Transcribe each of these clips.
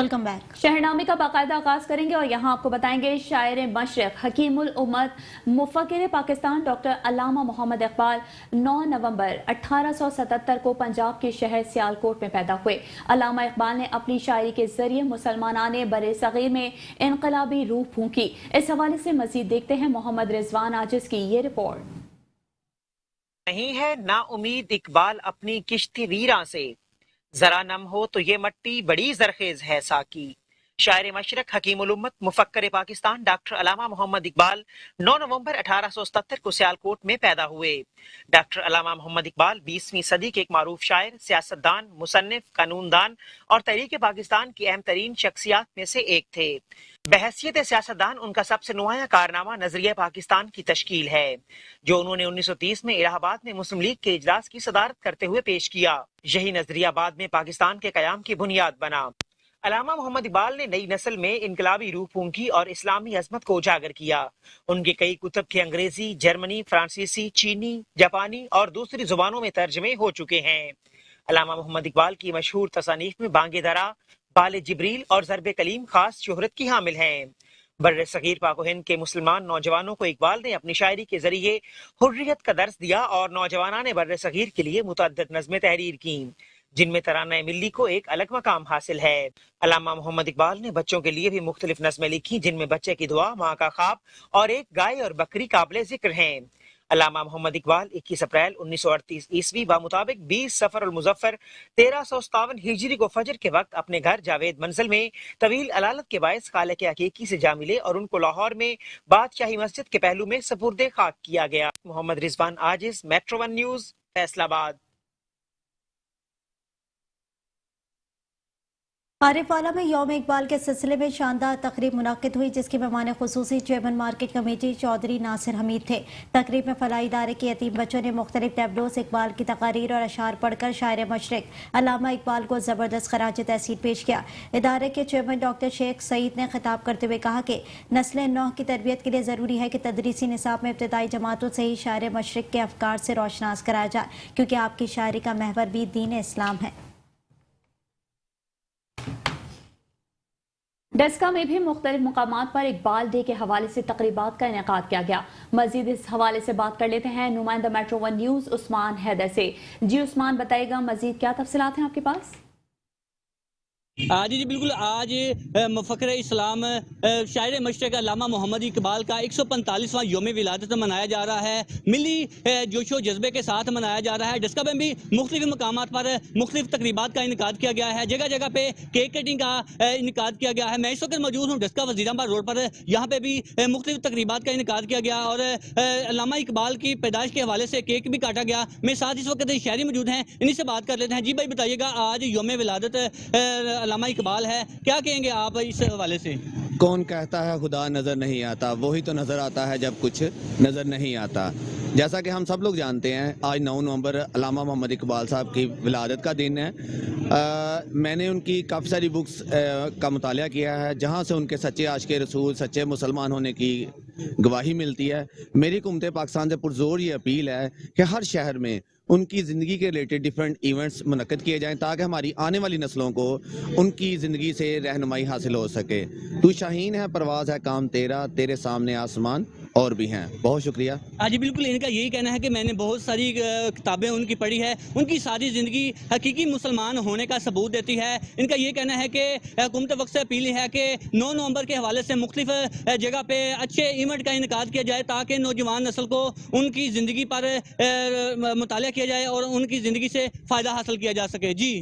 Welcome back. शहरनामे का बाकायदा आगाज करेंगे और यहाँ आपको बताएंगे शायर मशरक हकीम उल उम्मत मुफक्किर पाकिस्तान डॉक्टर अल्लामा मोहम्मद इकबाल 9 नवंबर 1877 को पंजाब के शहर सियालकोट में पैदा हुए। अल्लामा इकबाल ने अपनी शायरी के जरिए मुसलमानाने बरे सगीर में इनकलाबी रूह फूंकी। इस हवाले से मजीद देखते हैं मोहम्मद रिजवान आजिज की ये रिपोर्ट। नहीं है ना उम्मीद इकबाल अपनी किश्ती वीरां से, जरा नम हो तो ये मट्टी बड़ी जरखेज है साकी। शायर मशरक हकीम उल उम्मत मुफक्किर पाकिस्तान डॉक्टर अल्लामा मोहम्मद इकबाल 9 नवंबर 1877 को सियालकोट में पैदा हुए। डॉक्टर अल्लामा मोहम्मद इकबाल 20वीं सदी के एक मारूफ शायर, सियासतदान, मुसन्निफ, कानूनदान और तहरीक पाकिस्तान की अहम तरीन शख्सियात में से एक थे। बहैसियत सियासतदान उनका सबसे नुमाया कारनामा नजरिया पाकिस्तान की तश्कील है, जो उन्होंने 1930 में इलाहाबाद में मुस्लिम लीग के इजलास की सदारत करते हुए पेश किया। यही नजरिया बाद में पाकिस्तान के कयाम की बुनियाद बना। अल्लामा मोहम्मद इकबाल ने नई नस्ल में इनकलाबी रूह फूंकी और इस्लामी अजमत को उजागर किया। उनके कई कुतुब के अंग्रेजी, जर्मनी, फ्रांसीसी, चीनी, जापानी और दूसरी जुबानों में तर्जमे हो चुके हैं। अल्लामा मोहम्मद इकबाल की मशहूर तसानीफ में बांगे दरा, बाले जिब्रील और ज़रबे कलीम खास शोहरत की हामिल हैं। बर्रे सगीर पाक व हिंद के मुसलमान नौजवानों को इकबाल ने अपनी शायरी के जरिए हुर्रियत का दर्स दिया और नौजवानों ने बर्रे सगीर के लिए मुतअद्दिद नज़्में तहरीर की, जिनमें तराना मिल्ली को एक अलग मकाम हासिल है। अल्लामा मोहम्मद इकबाल ने बच्चों के लिए भी मुख्तलिफ नज़्में लिखी, जिनमें बच्चे की दुआ, माँ का ख्वाब और एक गाय और बकरी काबिल जिक्र हैं। अल्लामा मोहम्मद इकबाल 21 अप्रैल 1938 ईस्वी मुताबिक 20 सफर उल मुजफ्फर 1357 हिजरी को फजर के वक्त अपने घर जावेद मंजिल में तवील अलालत के बायस खाले के हकीकी से जा मिले और उनको लाहौर में बादशाही मस्जिद के पहलू में सपुर्दे खाक किया गया। Mohammad Rizwan Aajiz, metro 1 news, Faisalabad. आरिफवाला में यौम इकबाल के सिलसिले में शानदार तकरीब मुनक्किद हुई, जिसकी मेहमान खुसूसी chairman market committee Chaudhry Nasir Hameed थे। तकरीब में फलाही इदारे के यतीम बच्चों ने मुख्तलिफ टैबलोस इकबाल की तकारीर और अशार पढ़कर शायर मशरक अल्लामा इकबाल को ज़बरदस्त खराज तहसीन पेश किया। इदारे के चेयरमैन डॉक्टर शेख सईद ने खिताब करते हुए कहा कि नस्ल नौ की तरबियत के लिए ज़रूरी है कि तदरीसी निसाब में इब्तदाई जमातों से ही शायर मशरक के अफकार से रोशनास कराया जाए, क्योंकि आपकी शायरी का महवर भी दीन इस्लाम है। डस्का में भी मुख्तलिफ मुकामात पर इकबाल डे के हवाले से तकरीबात का इनेकाद किया गया। मजीद इस हवाले से बात कर लेते हैं नुमाइंदा मेट्रो 1 न्यूज उस्मान हैदर से। जी उस्मान, बताइएगा मजीद क्या तफसीलात हैं आपके पास? जी बिल्कुल, आज मुफक्किर इस्लाम शायर मशरक अल्लामा मोहम्मद इकबाल का 145वां यौम विलादत मनाया जा रहा है। मिली जोशो जज्बे के साथ मनाया जा रहा है। डस्का में भी मुख्तलिफ मकामात पर मुख्तलिफ तकरीबात का इनकाद किया गया है। जगह जगह पे केक कटिंग का इनकाद किया गया है। मैं इस वक्त मौजूद हूँ डस्का वजीराबाद रोड पर। यहाँ पे भी मुख्तलिफ तकरीबात का इनकाद किया गया और अल्लामा इकबाल की पैदाइश के हवाले से केक भी काटा गया। मेरे साथ इस वक्त शायरी मौजूद हैं, इन्हीं से बात कर लेते हैं। जी भाई बताइएगा, आज यौम विलादत अल्लामा इकबाल है, क्या कहेंगे आप इस हवाले से? कौन कहता है खुदा नजर नहीं आता, वही तो नजर आता है जब कुछ नजर नहीं आता। जैसा कि हम सब लोग जानते हैं, आज 9 नवंबर अल्लामा मोहम्मद इकबाल साहब की विलादत का दिन है। मैंने उनकी काफ़ी सारी बुक्स का मुतालिया किया है, जहाँ से उनके सच्चे आशिक़े रसूल, सच्चे मुसलमान होने की गवाही मिलती है। मेरी हुकूमत पाकिस्तान से पुरजोर ये अपील है कि हर शहर में उनकी ज़िंदगी के रिलेटेड डिफरेंट इवेंट्स मुनक्किद किए जाएं, ताकि हमारी आने वाली नस्लों को उनकी ज़िंदगी से रहनुमाई हासिल हो सके। तू शाहीन है, परवाज़ है काम तेरा, तेरे सामने आसमान और भी हैं। बहुत शुक्रिया। जी बिल्कुल, इनका यही कहना है कि मैंने बहुत सारी किताबें उनकी पढ़ी है। उनकी सारी ज़िंदगी हकीकी मुसलमान होने का सबूत देती है। इनका ये कहना है कि हुकूमत वक्त से अपील है कि 9 नवंबर के हवाले से मुख्तलिफ जगह पे अच्छे इवेंट का इनकाद किया जाए, ताकि नौजवान नस्ल को उनकी ज़िंदगी पर मुतालिया किया जाए और उनकी ज़िंदगी से फ़ायदा हासिल किया जा सके। जी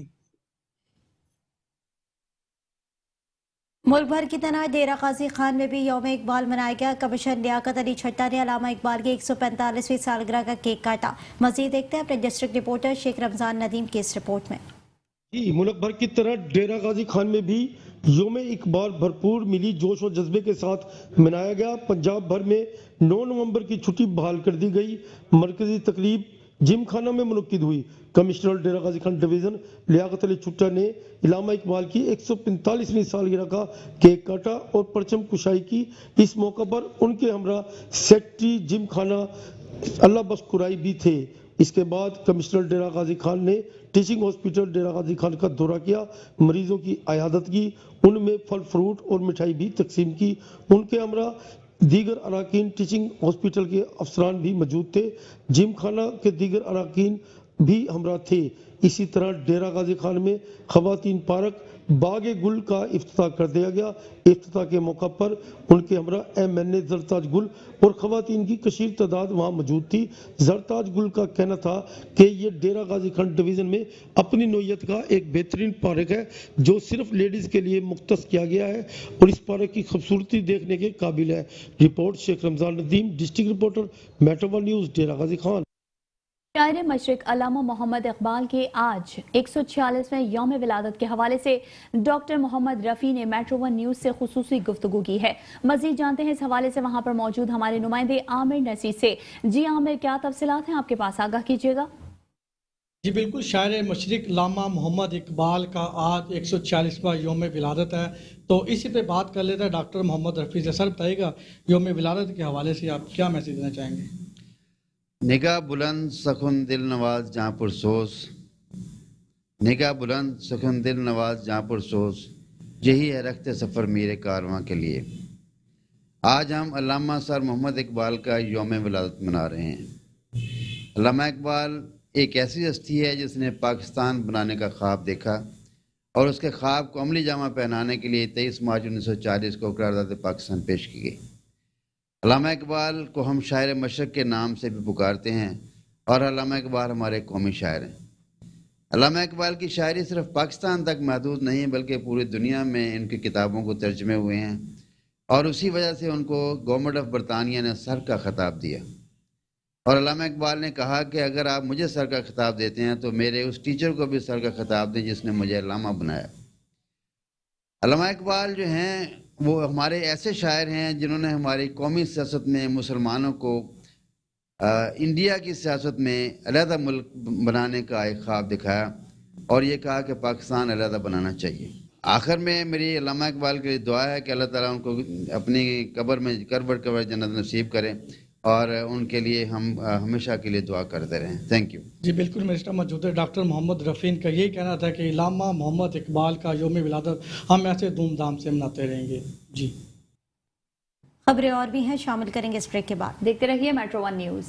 मुल्क भर की तरह डेरा गाजी खान में भी यौम इकबाल मनाया गया। कमिश्नर लियाकत अली छट्टा ने अल्लामा इकबाल की 145वीं सालगिरह का केक काटा। मजीद देखते हैं अपने डिस्ट्रिक्ट रिपोर्टर शेख रमजान नदीम की इस रिपोर्ट में। जी, मुल्क भर की तरह डेरा गाजी खान में भी यौम इकबाल भरपूर मिली जोश और जज्बे के साथ मनाया गया। पंजाब भर में 9 नवंबर की छुट्टी बहाल कर दी गई। मरकजी तकरीब जिम खाना में मुनक्किद हुई। कमिश्नर डेरा गाजी खान डिवीज़न लियाकत अली छुट्टा ने अल्लामा इकबाल की 145वीं सालगिरह का केक काटा और परचम कुशाई की। इस मौका पर उनके हमरा सेक्रेटरी जिम खाना अल्लाह बख्श कुराई भी थे। इसके बाद कमिश्नर डेरा गाजी खान ने टीचिंग हॉस्पिटल डेरा गाजी खान का दौरा किया, मरीजों की अयादत की, उनमें फल फ्रूट और मिठाई भी तकसीम की। उनके हमरा दीगर अराकीन टीचिंग हॉस्पिटल के अफसरान भी मौजूद थे। जिम खाना के दीगर अराकीन भी हमरा थे। इसी तरह डेरा गाजी खान में खवातीन पार्क बागे गुल का इफ्तिताह कर दिया गया। इफ्तिताह के मौका पर उनके हमरा MNA जरताज गुल और खवातीन की कशीर तादाद वहाँ मौजूद थी। जरताज गुल का कहना था कि ये डेरा गाजी खान डिवीज़न में अपनी नौयत का एक बेहतरीन पार्क है जो सिर्फ लेडीज़ के लिए मुख्तस किया गया है और इस पार्क की खूबसूरती देखने के काबिल है। Report Sheikh Ramzan Nadeem, district reporter, metro one news, Dera Ghazi Khan. शायर मशरिक अल्लामा मोहम्मद इकबाल के आज 146वें यौम विलादत के हवाले से डॉक्टर मोहम्मद रफ़ी ने मेट्रो वन न्यूज़ से खुसूसी गुफ्तगू की है। मज़ीद जानते हैं इस हवाले से वहां पर मौजूद हमारे नुमाइंदे आमिर नसीर से। जी आमिर, क्या तफसीलात हैं आपके पास, आगाह कीजिएगा। जी बिल्कुल, शायर मशरिक अल्लामा मोहम्मद इकबाल का आज 146वां यौम विलादत है, तो इसी पे बात कर लेते हैं डॉक्टर मोहम्मद रफ़ी से। सर बताइएगा, यौम विलादत के हवाले से आप क्या मैसेज देना चाहेंगे? निगाह बुलंद सखुन दिल नवाज जहाँ पुरसोस, निगाह बुलंद सखुन दिल नवाज जहाँ पुरसोस, यही है रखते सफ़र मेरे कारवां के लिए। आज हम अल्लामा सर मोहम्मद इकबाल का यौम विलादत मना रहे हैं। अल्लामा इकबाल एक ऐसी हस्ती है जिसने पाकिस्तान बनाने का ख्वाब देखा और उसके ख्वाब को अमली जामा पहनाने के लिए 23 मार्च 1940 को करारदाद पाकिस्तान पेश की गई। अल्लामा इकबाल को हम शायर मशरक़ के नाम से भी पुकारते हैं और अल्लामा इकबाल हमारे कौमी शायर हैं। अल्लामा इकबाल की शायरी सिर्फ पाकिस्तान तक महदूद नहीं बल्कि पूरी दुनिया में इनकी किताबों को तर्जमे हुए हैं और उसी वजह से उनको गवर्नमेंट ऑफ बरतानिया ने सर का खिताब दिया। और अल्लामा इकबाल ने कहा कि अगर आप मुझे सर का खिताब देते हैं तो मेरे उस टीचर को भी सर का खिताब दें जिसने मुझे अल्लामा बनाया। अल्लामा इकबाल जो हैं वो हमारे ऐसे शायर हैं जिन्होंने हमारी कौमी सियासत में मुसलमानों को इंडिया की सियासत में अलहदा मुल्क बनाने का एक ख्वाब दिखाया और ये कहा कि पाकिस्तान अलहदा बनाना चाहिए। आखिर में मेरी अल्लामा इकबाल के लिए दुआ है कि अल्लाह ताला उनको अपनी कब्र में कब्र जन्नत नसीब करें और उनके लिए हम हमेशा के लिए दुआ करते रहें। Thank you. जी बिल्कुल, मेरे साथ मौजूद है डॉक्टर मोहम्मद रफ़ी का यही कहना था कि अल्लामा मोहम्मद इकबाल का यौम विलादत हम ऐसे धूमधाम से मनाते रहेंगे। जी खबरें और भी हैं, शामिल करेंगे इस ब्रेक के बाद। देखते रहिए मेट्रो वन न्यूज़।